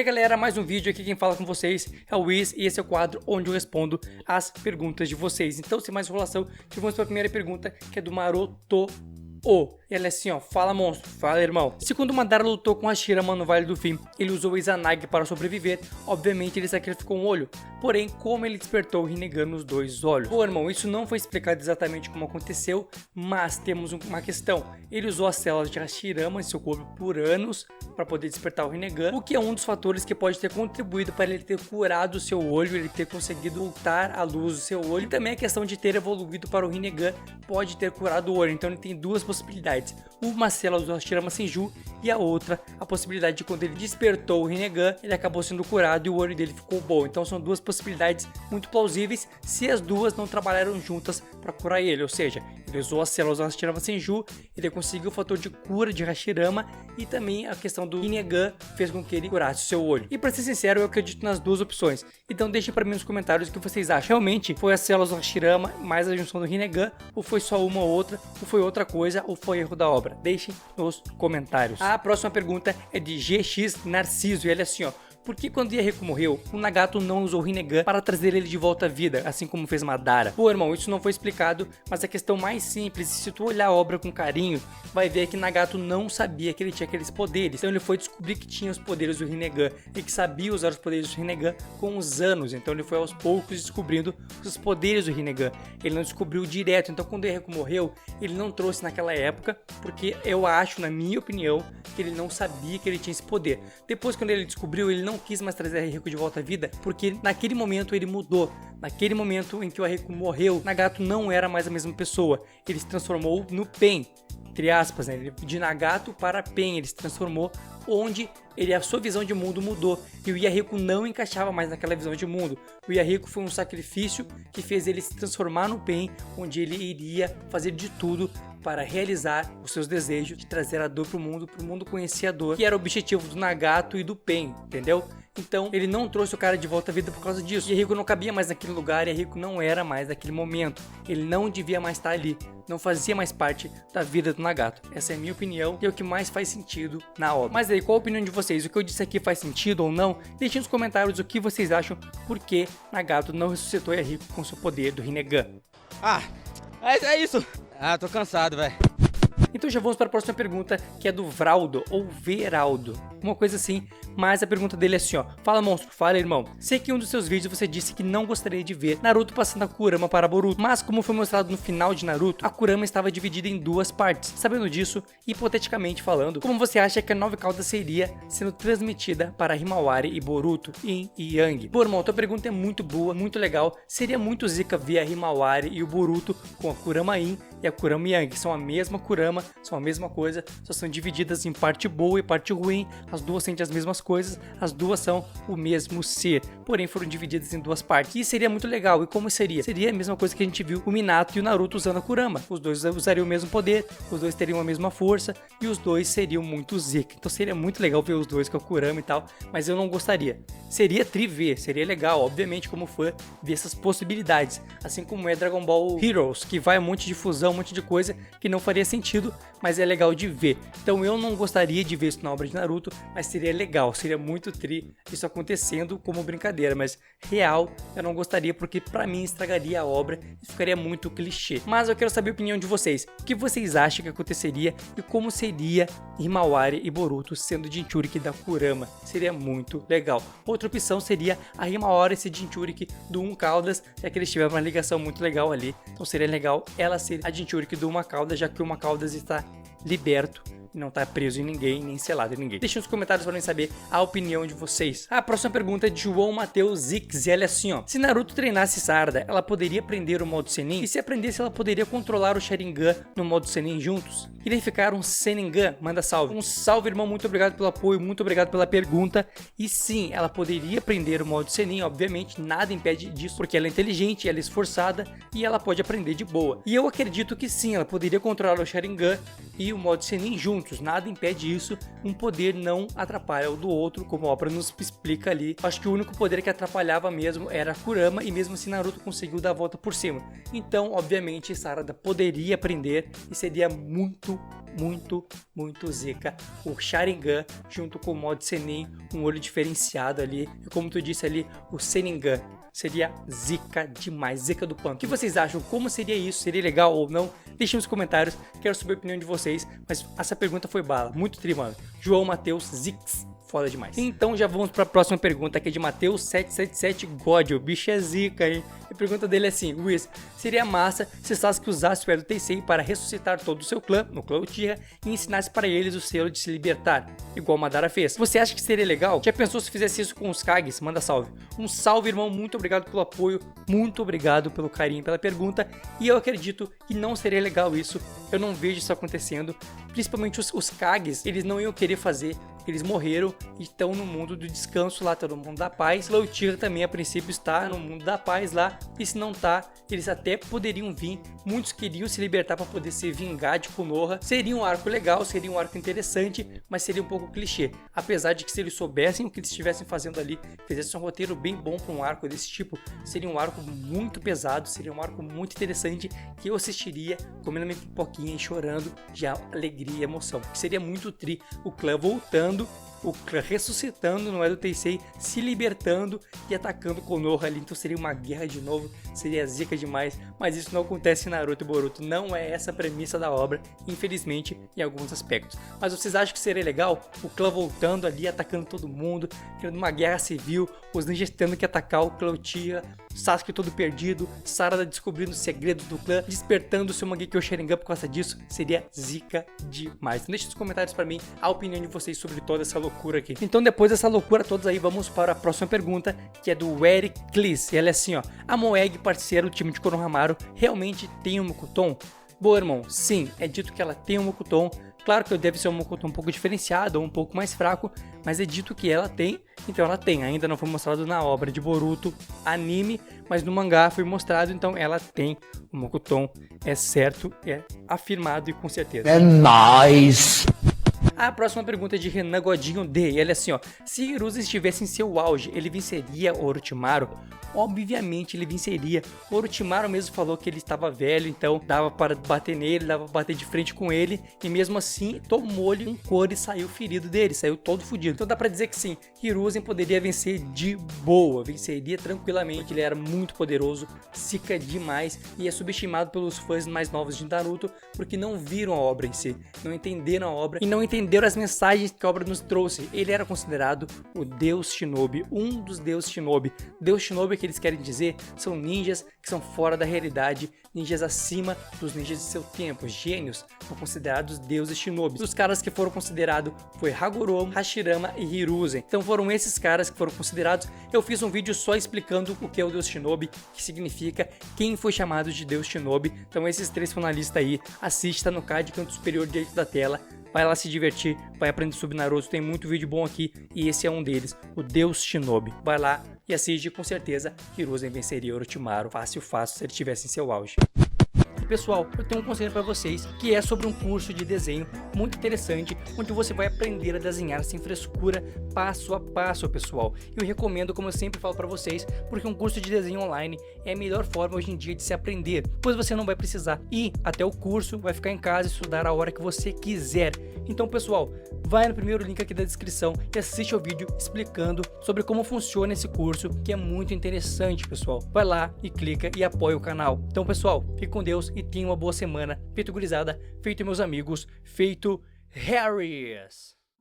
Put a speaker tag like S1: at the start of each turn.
S1: E aí galera, mais um vídeo aqui, quem fala com vocês é o Wiz e esse é o quadro onde eu respondo as perguntas de vocês. Então, sem mais enrolação, vamos para a primeira pergunta, que é do Maroto. E ela é assim, ó: fala monstro, fala irmão. Se quando Madara lutou com Hashirama no Vale do Fim, ele usou o Izanagi para sobreviver, obviamente ele sacrificou um olho. Porém, como ele despertou o Rinnegan nos dois olhos? Bom irmão, isso não foi explicado exatamente como aconteceu, mas temos uma questão. Ele usou as células de Hashirama em seu corpo por anos para poder despertar o Rinnegan, o que é um dos fatores que pode ter contribuído para ele ter curado o seu olho, ele ter conseguido voltar à luz do seu olho. E também a questão de ter evoluído para o Rinnegan pode ter curado o olho, então ele tem duas possibilidades. Uma célula do Hashirama Senju e a outra, a possibilidade de quando ele despertou o Rinnegan, ele acabou sendo curado e o olho dele ficou bom. Então são duas possibilidades muito plausíveis se as duas não trabalharam juntas para curar ele. Ou seja, ele usou as células do Hashirama Senju, ele conseguiu o fator de cura de Hashirama e também a questão do Rinnegan fez com que ele curasse o seu olho. E para ser sincero, eu acredito nas duas opções. Então deixem para mim nos comentários o que vocês acham. Realmente foi as células do Hashirama mais a junção do Rinnegan, ou foi só uma ou outra, ou foi outra coisa, ou foi erro da obra? Deixem nos comentários. A próxima pergunta é de GX Narciso e ele é assim, ó: por que quando Yahiko morreu, o Nagato não usou o Rinnegan para trazer ele de volta à vida, assim como fez Madara? Pô, irmão, isso não foi explicado, mas a questão mais simples, se tu olhar a obra com carinho, vai ver que Nagato não sabia que ele tinha aqueles poderes. Então ele foi descobrir que tinha os poderes do Rinnegan e que sabia usar os poderes do Rinnegan com os anos. Então ele foi aos poucos descobrindo os poderes do Rinnegan. Ele não descobriu direto. Então quando Yahiko morreu, ele não trouxe naquela época, porque eu acho, na minha opinião, que ele não sabia que ele tinha esse poder. Depois, quando ele descobriu, ele não quis mais trazer a Yahiko de volta à vida, porque naquele momento ele mudou. Naquele momento em que o Yahiko morreu, Nagato não era mais a mesma pessoa. Ele se transformou no Pain, entre aspas, né? De Nagato para Pain, ele se transformou, onde a sua visão de mundo mudou e o Yahiko não encaixava mais naquela visão de mundo. O Yahiko foi um sacrifício que fez ele se transformar no Pain, onde ele iria fazer de tudo para realizar os seus desejos de trazer a dor para o mundo conhecer a dor, que era o objetivo do Nagato e do Pain, entendeu? Então ele não trouxe o cara de volta à vida por causa disso. Yahiko não cabia mais naquele lugar, Yahiko não era mais naquele momento, ele não devia mais estar ali, não fazia mais parte da vida do Nagato. Essa é a minha opinião e é o que mais faz sentido na obra. Mas aí, qual a opinião de vocês? O que eu disse aqui faz sentido ou não? Deixem nos comentários o que vocês acham, por que Nagato não ressuscitou Yahiko com seu poder do Rinnegan.
S2: É isso. Tô cansado, velho.
S1: Então já vamos para a próxima pergunta, que é do Vraldo, ou Veraldo, uma coisa assim, mas a pergunta dele é assim, ó: fala monstro, fala irmão. Sei que em um dos seus vídeos você disse que não gostaria de ver Naruto passando a Kurama para Boruto, mas como foi mostrado no final de Naruto, a Kurama estava dividida em duas partes. Sabendo disso, hipoteticamente falando, como você acha que a nova cauda seria sendo transmitida para Himawari e Boruto, Yin e Yang? Bom irmão, tua pergunta é muito boa, muito legal. Seria muito zica ver a Himawari e o Boruto com a Kurama Yin e a Kurama Yang, que são a mesma Kurama, são a mesma coisa, só são divididas em parte boa e parte ruim. As duas sentem as mesmas coisas, as duas são o mesmo ser, porém foram divididas em duas partes. E seria muito legal. E como seria? Seria a mesma coisa que a gente viu o Minato e o Naruto usando a Kurama. Os dois usariam o mesmo poder, os dois teriam a mesma força e os dois seriam muito zica. Então seria muito legal ver os dois com a Kurama e tal, mas eu não gostaria. Seria ver, seria legal, obviamente, como fã, ver essas possibilidades. Assim como é Dragon Ball Heroes, que vai um monte de fusão, um monte de coisa que não faria sentido, mas é legal de ver. Então eu não gostaria de ver isso na obra de Naruto, mas seria legal, seria muito isso acontecendo como brincadeira, mas real eu não gostaria, porque pra mim estragaria a obra e ficaria muito clichê. Mas eu quero saber a opinião de vocês. O que vocês acham que aconteceria e como seria Himawari e Boruto sendo Jinchuriki da Kurama? Seria muito legal. Outra opção seria a Himawari ser Jinchuriki do Um Caldas, já que eles tiveram uma ligação muito legal ali. Então seria legal ela ser a Jinchuriki do Uma Caldas, já que o Uma Caldas está liberto, não tá preso em ninguém, nem selado em ninguém. Deixa nos comentários para mim saber a opinião de vocês. A próxima pergunta é de João Matheus Zix, e ela é assim, ó: se Naruto treinasse Sarada, ela poderia aprender o modo Senin? E se aprendesse, ela poderia controlar o Sharingan no modo Senin juntos? Queria um Seningan? Manda salve. Um salve, irmão, muito obrigado pelo apoio, muito obrigado pela pergunta. E sim, ela poderia aprender o modo Senin, obviamente, nada impede disso, porque ela é inteligente, ela é esforçada e ela pode aprender de boa. E eu acredito que sim, ela poderia controlar o Sharingan e o modo Senin juntos. juntos, nada impede isso, um poder não atrapalha o do outro, como a obra nos explica ali. Acho que o único poder que atrapalhava mesmo era a Kurama, e mesmo assim Naruto conseguiu dar a volta por cima. Então, obviamente, Sarada poderia aprender e seria muito zica o Sharingan junto com o modo Senin, um olho diferenciado ali, e como tu disse ali, o Seningan. Seria zica demais, zica do pano. O que vocês acham? Como seria isso? Seria legal ou não? Deixem nos comentários, quero saber a opinião de vocês. Mas essa pergunta foi bala, muito tri, mano. João Matheus Zix, foda demais. Então já vamos para a próxima pergunta, que é de Matheus 777 God. O bicho é zica, hein? A pergunta dele é assim: Luiz, seria massa se Sasuke usasse o Edo Tensei para ressuscitar todo o seu clã, no clã Uchiha, e ensinasse para eles o selo de se libertar, igual Madara fez. Você acha que seria legal? Já pensou se fizesse isso com os Kages? Manda salve. Um salve, irmão, muito obrigado pelo apoio, muito obrigado pelo carinho, pela pergunta, e eu acredito que não seria legal isso, eu não vejo isso acontecendo, principalmente os Kages, eles não iam querer fazer, porque eles morreram e estão no mundo do descanso lá, estão no mundo da paz. Clã Uchiha também a princípio está no mundo da paz lá, e se não tá, eles até poderiam vir, muitos queriam se libertar para poder se vingar de Konoha. Seria um arco legal, seria um arco interessante, mas seria um pouco clichê, apesar de que se eles soubessem o que eles estivessem fazendo ali, fizessem um roteiro bem bom para um arco desse tipo, seria um arco muito pesado, seria um arco muito interessante, que eu assistiria comendo minha pipoquinha e chorando de alegria e emoção, porque seria muito tri o clã voltando, o clã ressuscitando no Edo Tensei, se libertando e atacando Konoha ali. Então seria uma guerra de novo, seria zica demais, mas isso não acontece em Naruto e Boruto, não é essa a premissa da obra, infelizmente, em alguns aspectos. Mas vocês acham que seria legal o clã voltando ali, atacando todo mundo, criando uma guerra civil, os ninjas tendo que atacar o clã Uchiha, Sasuke todo perdido, Sarada descobrindo os segredos do clã, despertando o seu Mangekyo Sharingan por causa disso? Seria zica demais. Então deixa nos comentários pra mim a opinião de vocês sobre toda essa loucura aqui. Então depois dessa loucura toda aí, vamos para a próxima pergunta, que é do Eric Kliss. E ela é assim, ó: a Moeg, parceiro do time de Konohamaru, realmente tem um Mokuton? Bom, irmão, sim, é dito que ela tem um Mokuton. Claro que deve ser um Mokuton um pouco diferenciado ou um pouco mais fraco, mas é dito que ela tem, então ela tem. Ainda não foi mostrado na obra de Boruto anime, mas no mangá foi mostrado, então ela tem o Mokuton, é certo, é afirmado e com certeza.
S3: É nice!
S1: A próxima pergunta é de Renan Godinho D, e ele é assim, ó: se Hiruzen estivesse em seu auge, ele venceria Orochimaru? Obviamente ele venceria. O Orochimaru mesmo falou que ele estava velho, então dava para bater nele, dava para bater de frente com ele, e mesmo assim tomou-lhe um couro e saiu ferido dele, saiu todo fodido. Então dá para dizer que sim, Hiruzen poderia vencer de boa, venceria tranquilamente. Ele era muito poderoso, zica demais, e é subestimado pelos fãs mais novos de Naruto, porque não viram a obra em si, não entenderam a obra e não entenderam as mensagens que a obra nos trouxe. Ele era considerado o Deus Shinobi, um dos Deus Shinobi. Deus Shinobi, que eles querem dizer, são ninjas que são fora da realidade, ninjas acima dos ninjas de seu tempo, gênios, são considerados deuses Shinobi. Os caras que foram considerados foi Hagoromo, Hashirama e Hiruzen. Então foram esses caras que foram considerados. Eu fiz um vídeo só explicando o que é o Deus Shinobi, que significa quem foi chamado de Deus Shinobi. Então esses três finalistas aí, assiste, tá no card, canto superior direito da tela. Vai lá se divertir, vai aprender sobre Naruto, tem muito vídeo bom aqui e esse é um deles, o Deus Shinobi. Vai lá e assiste, com certeza Hiruzen venceria Orochimaru fácil se ele estivesse em seu auge. Pessoal, eu tenho um conselho para vocês, que é sobre um curso de desenho muito interessante, onde você vai aprender a desenhar sem frescura, passo a passo, pessoal. Eu recomendo, como eu sempre falo para vocês, porque um curso de desenho online é a melhor forma hoje em dia de se aprender, pois você não vai precisar ir até o curso, vai ficar em casa e estudar a hora que você quiser. Então, pessoal, vai no primeiro link aqui da descrição e assiste ao vídeo explicando sobre como funciona esse curso, que é muito interessante, pessoal. Vai lá e clica e apoia o canal. Então, pessoal, fique com Deus e tenha uma boa semana. Feito gurizada, feito meus amigos, feito Harris.